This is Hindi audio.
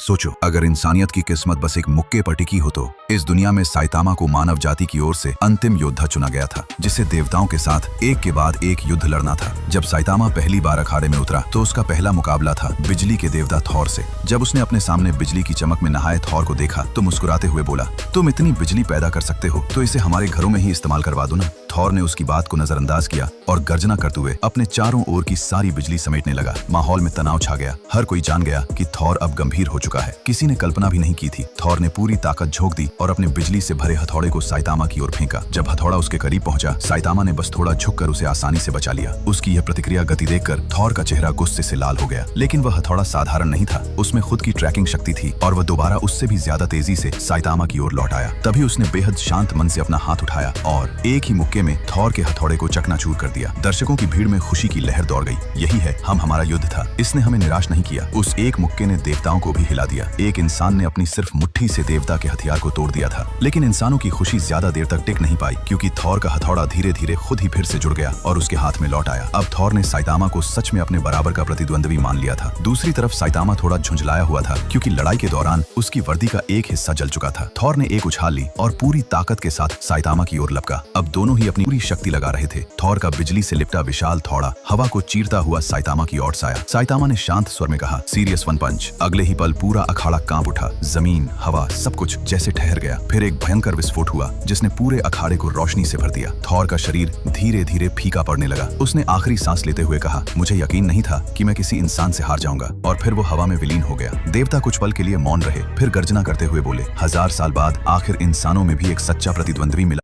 सोचो, अगर इंसानियत की किस्मत बस एक मुक्के पर टिकी हो तो इस दुनिया में साइतामा को मानव जाति की ओर से अंतिम योद्धा चुना गया था, जिसे देवताओं के साथ एक के बाद एक युद्ध लड़ना था। जब साइतामा पहली बार अखाड़े में उतरा तो उसका पहला मुकाबला था बिजली के देवता थॉर से। जब उसने अपने सामने बिजली की चमक में नहाए थॉर को देखा तो मुस्कुराते हुए बोला, तुम इतनी बिजली पैदा कर सकते हो तो इसे हमारे घरों में ही इस्तेमाल करवा दो ना। थॉर ने उसकी बात को नजरअंदाज किया और गर्जना करते हुए अपने चारों ओर की सारी बिजली समेटने लगा। माहौल में तनाव छा गया। हर कोई जान गया कि थॉर अब गंभीर हो चुका है। किसी ने कल्पना भी नहीं की थी। थॉर ने पूरी ताकत झोंक दी और अपने बिजली से भरे हथौड़े को साइतामा की ओर फेंका। जब हथौड़ा उसके करीब पहुंचा, साइतामा ने बस थोड़ा झुककर उसे आसानी से बचा लिया। उसकी यह प्रतिक्रिया गति देखकर थॉर का चेहरा गुस्से से लाल हो गया। लेकिन वह हथौड़ा साधारण नहीं था, उसमें खुद की ट्रैकिंग शक्ति थी और वह दोबारा उससे भी ज्यादा तेजी से साइतामा की ओर लौट आया। तभी उसने बेहद शांत मन से अपना हाथ उठाया और एक ही मुक्के में थॉर के हथौड़े को चकनाचूर कर दिया। दर्शकों की भीड़ में खुशी की लहर दौड़ गई। यही है हमारा युद्ध था। इसने हमें निराश नहीं किया। उस एक मुक्के ने देवताओं को भी हिला दिया। एक इंसान ने अपनी सिर्फ मुट्ठी से देवता के हथियार को तोड़ दिया था। लेकिन इंसानों की खुशी ज्यादा देर तक टिक नहीं पाई, क्योंकि थॉर का हथौड़ा धीरे धीरे खुद ही फिर से जुड़ गया और उसके हाथ में लौट आया। अब थॉर ने साइतामा को सच में अपने बराबर का प्रतिद्वंद्वी मान लिया था। दूसरी तरफ साइतामा थोड़ा झुंझलाया हुआ था, क्योंकि लड़ाई के दौरान उसकी वर्दी का एक हिस्सा जल चुका था। थॉर ने एक उछाल ली और पूरी ताकत के साथ साइतामा की ओर लपका। अब दोनों ही अपनी पूरी शक्ति लगा रहे थे। थॉर का बिजली से लिपटा विशाल थौड़ा हवा को चीरता हुआ साइतामा की ओर आया। साइतामा ने शांत स्वर में कहा, सीरियस वन पंच। अगले ही पल पूरा अखाड़ा कांप उठा। जमीन, हवा, सब कुछ जैसे ठहर गया। फिर एक भयंकर विस्फोट हुआ जिसने पूरे अखाड़े को रोशनी से भर दिया। थॉर का शरीर धीरे धीरे फीका पड़ने लगा। उसने आखिरी सांस लेते हुए कहा, मुझे यकीन नहीं था कि मैं किसी इंसान से हार जाऊंगा। और फिर वो हवा में विलीन हो गया। देवता कुछ पल के लिए मौन रहे, फिर गर्जना करते हुए बोले, 1000 साल बाद आखिर इंसानों में भी एक सच्चा प्रतिद्वंद्वी मिला।